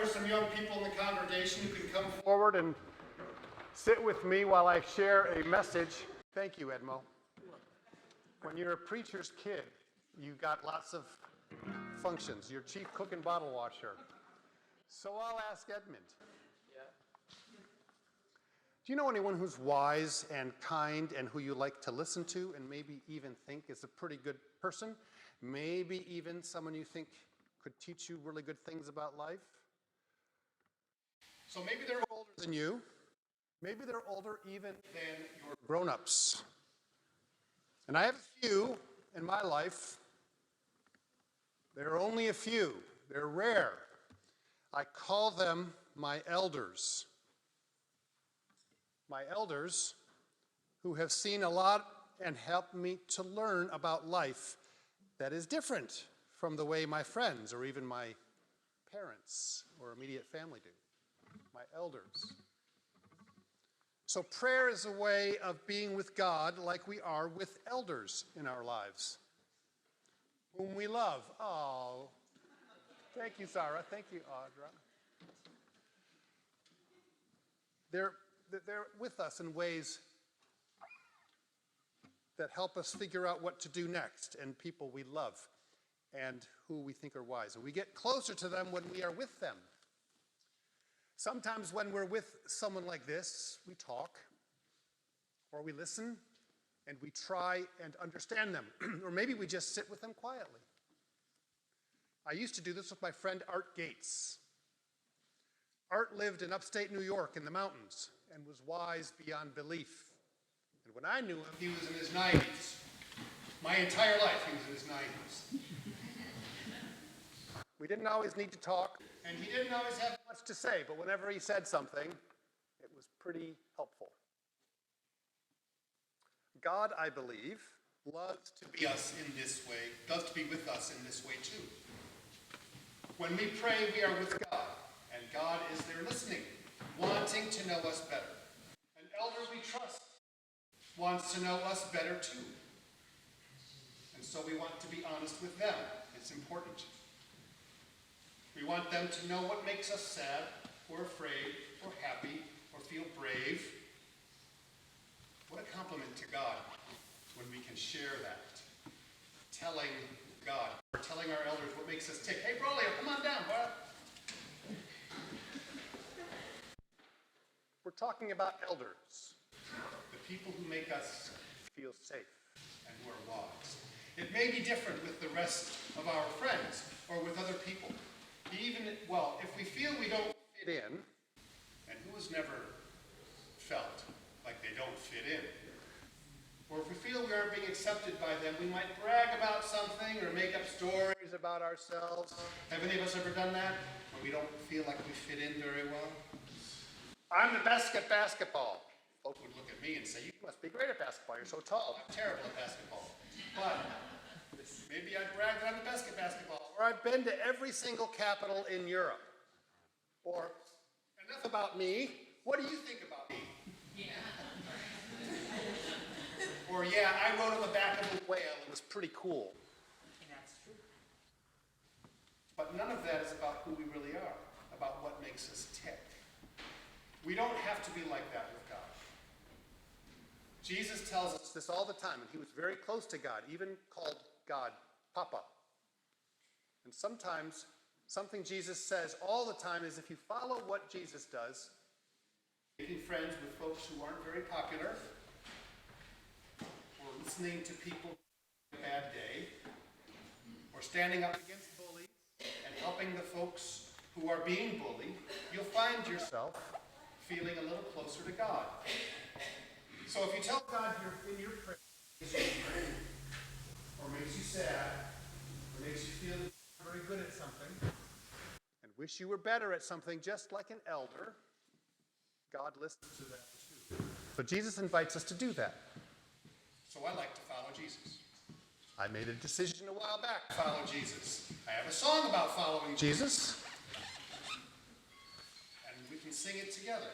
some young people in the congregation who can come forward and sit with me while I share a message. Thank you, Edmo. When you're a preacher's kid, you got lots of functions. You're chief cook and bottle washer. So I'll ask Edmund. Do you know anyone who's wise and kind and who you like to listen to and maybe even think is a pretty good person? Maybe even someone you think could teach you really good things about life? So maybe they're older than you. Maybe they're older even than your grown-ups. And I have a few in my life. There are only a few. They're rare. I call them my elders. My elders who have seen a lot and helped me to learn about life that is different from the way my friends or even my parents or immediate family do. My elders. So prayer is a way of being with God like we are with elders in our lives, whom we love. Oh, thank you, Sarah. Thank you, Audra. They're with us in ways that help us figure out what to do next, and people we love and who we think are wise. And we get closer to them when we are with them. Sometimes when we're with someone like this, we talk, or we listen, and we try and understand them. Or maybe we just sit with them quietly. I used to do this with my friend Art Gates. Art lived in upstate New York in the mountains and was wise beyond belief. And when I knew him, he was in his 90s. My entire life, he was in his 90s. We didn't always need to talk, and he didn't always have much to say, but whenever he said something, it was pretty helpful. God, I believe, loves to be us in this way, loves to be with us in this way too. When we pray, we are with God, and God is there listening, wanting to know us better. An elder we trust wants to know us better too. And so we want to be honest with them. It's important. We want them to know what makes us sad, or afraid, or happy, or feel brave. What a compliment to God when we can share that. Telling God, or telling our elders what makes us tick. Hey, Brolio, come on down, bud. We're talking about elders, the people who make us feel safe and who are wise. It may be different with the rest of our friends or with other people. Even, if we feel we don't fit in, and who has never felt like they don't fit in? Or if we feel we aren't being accepted by them, we might brag about something or make up stories about ourselves. Have any of us ever done that? When we don't feel like we fit in very well? I'm the best at basketball. Folks would look at me and say, you must be great at basketball. You're so tall. I'm terrible at basketball. But maybe I'd brag that I'm the best at basketball. Or I've been to every single capital in Europe. Or, enough about me. What do you think about me? Yeah. Or, yeah, I rode on the back of a whale. It was pretty cool. That's true. But none of that is about who we really are, about what makes us tick. We don't have to be like that with God. Jesus tells us this all the time, and he was very close to God, even called God Papa. And sometimes, something Jesus says all the time is if you follow what Jesus does, making friends with folks who aren't very popular, or listening to people on a bad day, or standing up against bullies and helping the folks who are being bullied, you'll find yourself feeling a little closer to God. So if you tell God you're in your prayer, or makes you sad, or makes you feel very good at something, and wish you were better at something just like an elder, God listens to that too. So Jesus invites us to do that. So I like to follow Jesus. I made a decision a while back to follow Jesus. I have a song about following Jesus, and we can sing it together.